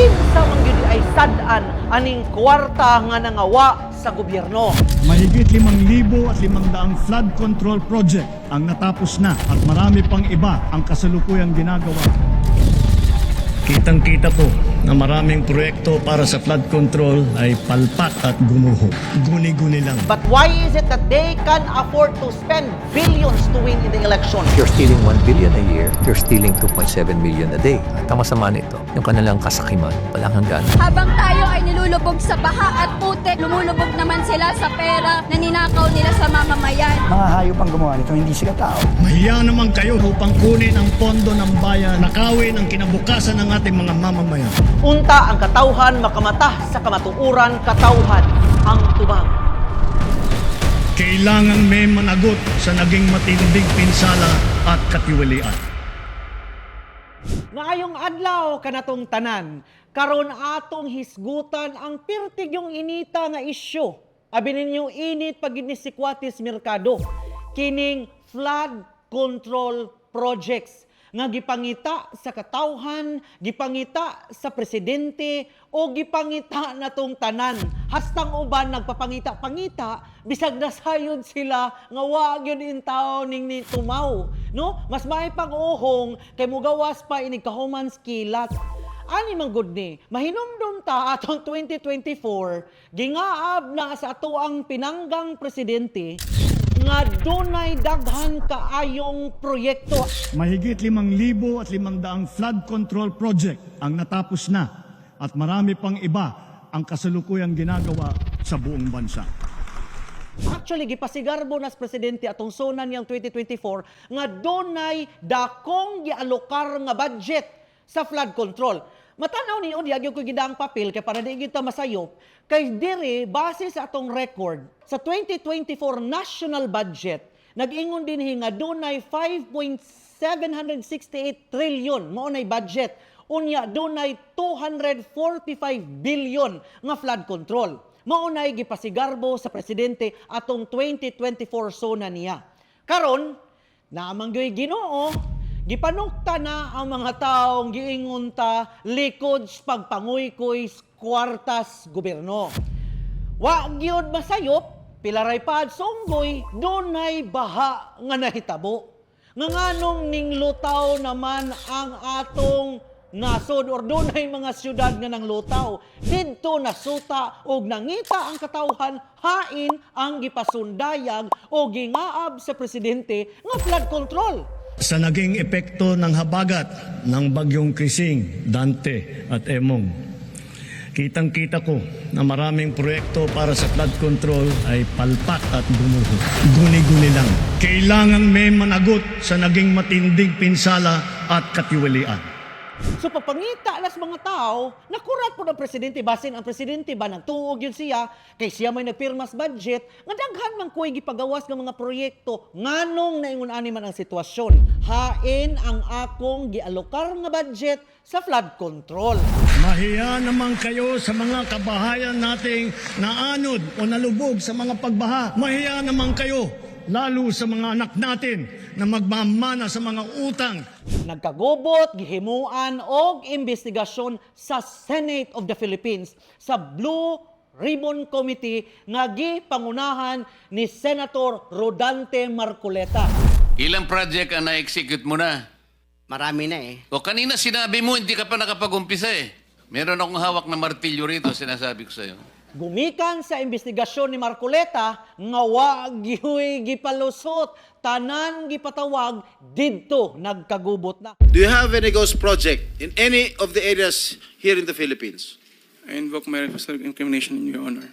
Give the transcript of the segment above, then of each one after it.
kinsa man gyud ay sad-an aning kwarta nga nangawa sa gobyerno. Mahigit 5,500 flood control project ang natapos na at marami pang iba ang kasalukuyang ginagawa. Kitang-kita po na maraming proyekto para sa flood control ay palpak at gumuho. Guni-guni lang. But why is it that they can afford to spend billions to win in the election? You're stealing 1 billion a year, you're stealing 2.7 million a day. At ang masama nito, yung kanilang kasakiman, walang hanggan. Habang tayo ay nilulubog sa baha at putik, lumulubog naman sila sa pera na ninakaw nila sa mamamayan. Mga hayop ang gumawa nito, hindi sila tao. Mahiya naman kayo upang kunin ang pondo ng bayan, nakawin ang kinabukasan ng ating mga mamamayan. Unta ang katawhan makamata sa kamatuuran, katawhan ang tubag. Kailangan may managot sa naging matinding pinsala at katiwalian. Ngayong adlaw kanatong tanan, karon atong hisgutan ang pirtig yung inita nga isyu. Abi ninyo init pag ni si Cuates Mercado. Kining flood control projects nga gipangita sa katawhan, gipangita sa presidente, o gipangita natong tanan. Hastang uban nagpapangita-pangita, bisag nasayod sila nga wag yun in tao ning ni tumaw. No? Mas may pang-uhong kay mugawas pa inig kahuman skilat. Ani man gud ni, mahinumdum ta atong 2024, gingaab na sa ato ang pinanggang presidente nga dunay daghan kaayong proyekto. Mahigit 5,500 flood control project ang natapos na at marami pang iba ang kasalukuyang ginagawa sa buong bansa. Actually, gipasigarbo nas presidente atong sunan niyang 2024 nga dunay dakong gialokar nga budget sa flood control. Matanaw niyo di agyo ko gidang papel kay para di kita masayop kay dire base sa atong record sa 2024 national budget nag-ingon dinhi nga dunay 5.768 trillion mao nay budget, unya dunay 245 billion nga flood control. Mao nay gipasigarbo sa presidente atong 2024 sona niya. Karon namanggoy Ginoo, gipanukta na ang mga taong giingunta likod sa pagpanguykoy sa kwartas gobyerno. Wa gyud masayop, pilaray pad sunggoy, dunay baha nga nahitabo. Nga nganong ning lutaw naman ang atong nasod or dunay mga syudad nga nang lutaw. Didto nasuta og nangita ang katawhan, hain ang gipasundayag o gingaab sa presidente nga flood control. Sa naging epekto ng habagat ng bagyong Krising, Dante at Emong, kitang-kita ko na maraming proyekto para sa flood control ay palpak at gumuho. Guni-guni lang. Kailangan may managot sa naging matinding pinsala at katiwalian. So papangita las mga tao, nakurat po ng presidente, basin ang presidente ba nagtuog yun siya, kay siya may nagpirmas budget, nga daghan man kuy gipagawas ng mga proyekto, nganong naingon ani man ang sitwasyon. Hain ang akong gialokar nga budget sa flood control. Mahiya naman kayo sa mga kabahayan nating naanod o nalubog sa mga pagbaha. Mahiya naman kayo, lalo sa mga anak natin na magmamana sa mga utang. Nagkagubot, gihimuan og investigasyon sa Senate of the Philippines sa Blue Ribbon Committee nga gipangunahan ni Senator Rodante Marcoleta. Ilang project ang na-execute mo na? Marami na eh. O kanina sinabi mo, hindi ka pa nakapag-umpisa eh. Meron akong hawak na martilyo rito, sinasabi ko sa'yo. Gumikan sa investigasyon ni Marcoleta nga wag gyud gipalusot, tanan gipatawag didto nagkagubot na. Do you have any ghost project in any of the areas here in the Philippines? I invoke my right of self-incrimination in your honor.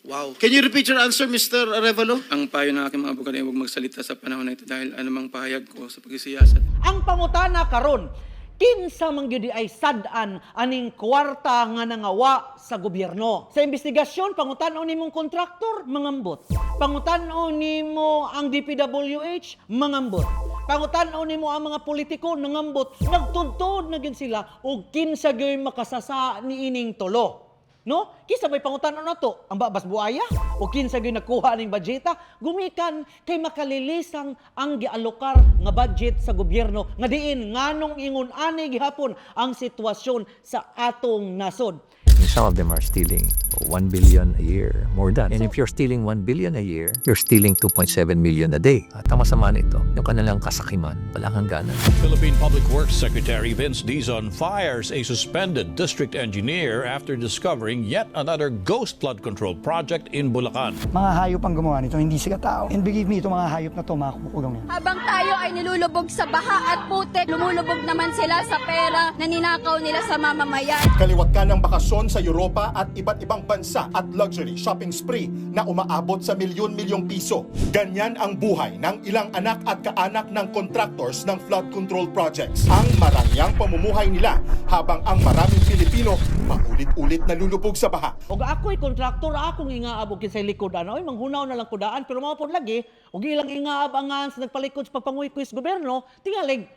Wow. Can you repeat your answer, Mr. Arevalo? Ang payo ng aking mga abogado ay huwag magsalita sa panahon na ito dahil anumang pahayag ko sa pagsisiyasat. Ang pangutana karon, kinsa man gyud ay sad-an aning kwarta nga nangawa sa gobyerno. Sa investigasyon, pangutan-on nimong kontraktor, mangambot. Pangutan-on nimo ang DPWH, mangambot. Pangutan-on nimo ang mga politiko, nangambot. Nagtudtod na gyud sila og kinsa gyud makasasa ni ining tulo. No? Kisa may pangutan na to, ang babas buaya o kinsa gyud nakuha ning budgeta, gumikan kay makalilisang ang gialokar nga budget sa gobyerno nga diin nganong ingon ani gihapon ang sitwasyon sa atong nasod. And some of them are stealing 1 billion a year, more than. And if you're stealing 1 billion a year, you're stealing 2.7 million a day. At ang masama nito, yung kanilang kasakiman, walang hangganan. Philippine Public Works Secretary Vince Dizon fires a suspended district engineer after discovering yet another ghost flood control project in Bulacan. Mga hayop ang gumawa nito, hindi sila tao. And believe me, itong mga hayop na to, mga kumukulang yan. Habang tayo ay nilulubog sa baha at putik, lumulubog naman sila sa pera na ninakaw nila sa mamamayan. Kaliwat ka ng bakasyon sa Europa at iba't ibang bansa at luxury shopping spree na umaabot sa milyon-milyong piso. Ganyan ang buhay ng ilang anak at kaanak ng contractors ng flood control projects. Ang marangyang pamumuhay nila habang ang maraming Pilipino paulit-ulit nalulubog sa baha. Og ako'y kontraktor, akong ingaab og kinsay likod ana, oy manghunaw na lang kudaan pero mao pod lagi og ilang ingaabangan sa nagpalikod sa pagpanguy-kuy sa gobyerno, tingalig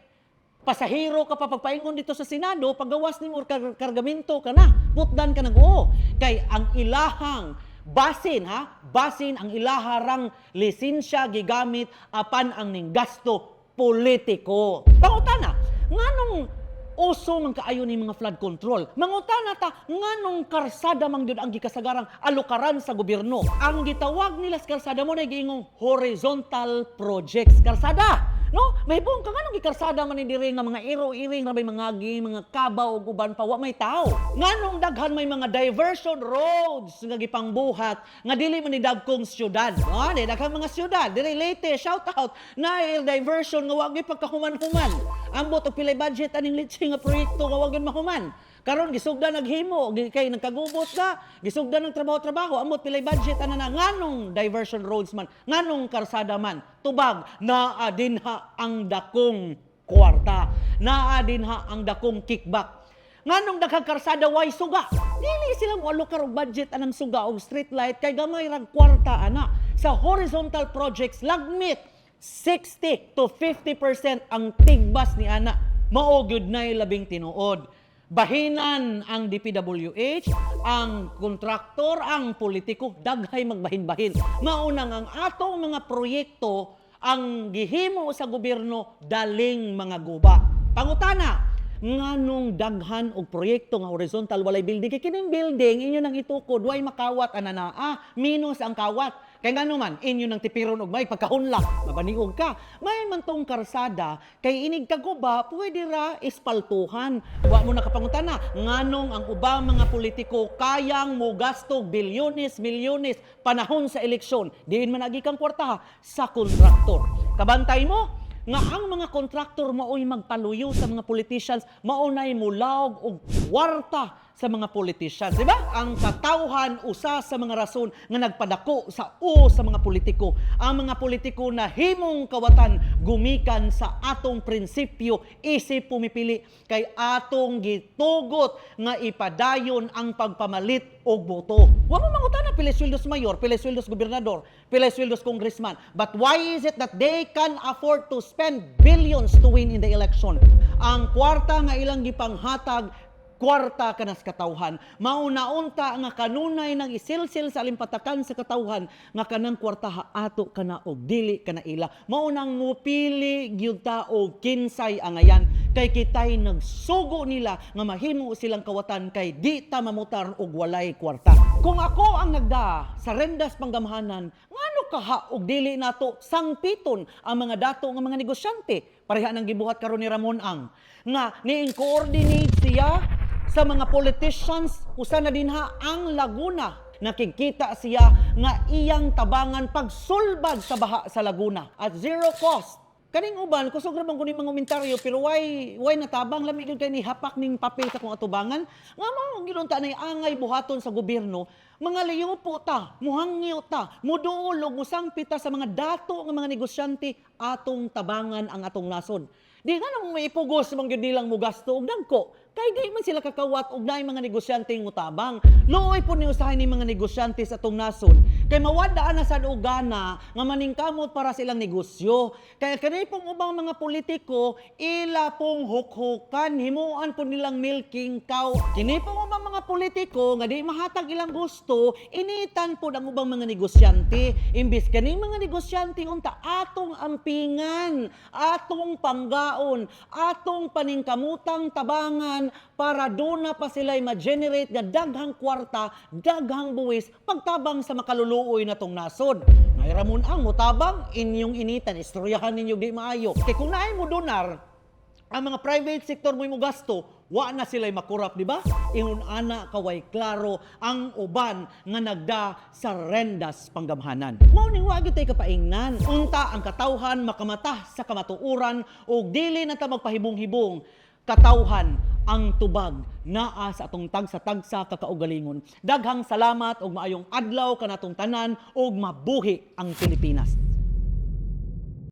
pasahero ka pa pagpaingon dito sa Senado, paggawas nimo kargamento ka na, putdan ka nang oo. Kay ang ilahang basin ang ilaharang lisensya gigamit apan ang ning gasto politiko. Pangutana, nganong uso man kaayo ni mga flood control? Mangutana ta, nganong karsada man gyud ang gikasagarang alukaran sa gobyerno? Ang gitawag nila sa karsada mo na giingong horizontal projects. Karsada! No, may buong ka nganong gikarsada man ni diri nga mga iro-iring na may mga kabaw ug uban pa wa may tao. Nganong daghan may mga diversion roads nga gipangbuhat nga dili man ni dagkong syudad. No, di daghang mga syudad diri Leyte, shout out na diversion nga wa gyud pagkahuman-human. Ambot og pilay budget aning litsi nga proyekto nga wa gyud mahuman. Karon gisugdan naghimo kay nagkagubot ka, gisugdan ng trabaho ambot pilay budget ana na nganong diversion roads man, nganong karsada man, tubag naa dinha ang dakong kwarta, naa dinha ang dakong kickback. Nganong daghang karsada way suga, dili sila mo alokar og budget anang suga og street light kay gamay rag kwarta ana. Sa horizontal projects lagmit 60 to 50% ang tigbas ni ana, mao gyud nay labing tinuod. Bahinan ang DPWH, ang kontraktor, ang politiko, daghay magbahin-bahin. Maunang ang atong mga proyekto, ang gihimo sa gobyerno, daling mga guba. Pangutana, nganong daghan og proyekto nga horizontal walay building? Kay kining building, inyo nang itukod, way makawat, ananaa, minus ang kawat. Kay ngano man, inyo nang tipiron og may pagkahunlak, mabaniog ka. May mantong karsada, kay inig kaguba, pwede ra ispaltuhan. Wa mo nakapangutana, nganong ang ubang mga politiko kayang mo gasto bilyones, milyones panahon sa eleksyon. Diin man agi kang kwarta sa kontraktor. Kabantay mo, nga ang mga kontraktor mao'y magpaluyo sa mga politicians, maunay mulaog og kwarta sa mga politicians. Diba? Ang katawhan, usa sa mga rason nga nagpadako sa mga politiko. Ang mga politiko na himong kawatan, gumikan sa atong prinsipyo, isip pumipili, kay atong gitugot nga ipadayon ang pagpamalit og boto. Wa mo mangutana pila sweldos mayor, pila sweldos gobernador, pila sweldos congressman. But why is it that they can afford to spend billions to win in the election? Ang kwarta nga ilang gipanghatag, kwarta kanas katawhan. Mauna-unta nga kanunay nang isilsil sa alimpatakan sa katawhan nga kanang kwarta ato kana og dili kana ila. Maunang mupili gyud ta og kinsay angayan kay kitay nagsugo nila nga mahimo silang kawatan kay di ta mamutar og walay kwarta. Kung ako ang nagda sa rendas panggamhanan, ngano kaha og dili nato sangpiton ang mga dato nga mga negosyante? Pareha nang gibuhat karon ni Ramon Ang nga ni-coordinate siya sa mga politicians, usa na dinha ang Laguna. Nakikita siya nga iyang tabangan pagsulbad sa baha sa Laguna at zero cost. Kaning uban, kusog ramang kuning mga komentaryo, pero why natabang lami gyud kay ni hapak ning papel sa kung atubangan. Nga mao ginunta na angay buhaton sa gobyerno, mga liupo ta, muhangyo ta, muduol og musangpita sa mga dato nga mga negosyante atong tabangan ang atong nasod. Di nga nang may ipugos mong gyud nilang mo gasto og dagko. Kay di man sila kakawat og naay mga negosyante mutabang. Luoy po ni usahay ni mga negosyante sa atong nasod. Kay mawadaan na sad og gana nga maningkamot para silang negosyo. Kaya kanay pong ubang mga politiko ila pong hukhukan himuan po nilang milking cow. Kini pong ubang mga politiko nga di mahatag ilang gusto, initan po ang ubang mga negosyante. Imbis kani mga negosyante unta atong ampingan, atong panggaon, atong paningkamutang tabangan para doon na pa sila'y ma-generate nga daghang kwarta, daghang buwis, pagtabang sa makaluluoy na tong nasod. Ngay ramon ang mutabang, inyong initan, istoryahan ninyo di maayo. Kaya kung naay mo donar, ang mga private sector mo gasto, wa na sila'y makurap, di ba? Ingon ana kaway klaro ang uban nga nagda sa rendas panggamhanan. Mao ning wa gyud tay kapaingnan. Unta ang katawhan makamata sa kamatuoran ug dili na ta magpahibong-hibong. Katawhan ang tubag naa sa atong tagsa-tagsa kakaugalingon. Daghang salamat ug maayong adlaw kanatong tanan ug mabuhi ang Pilipinas.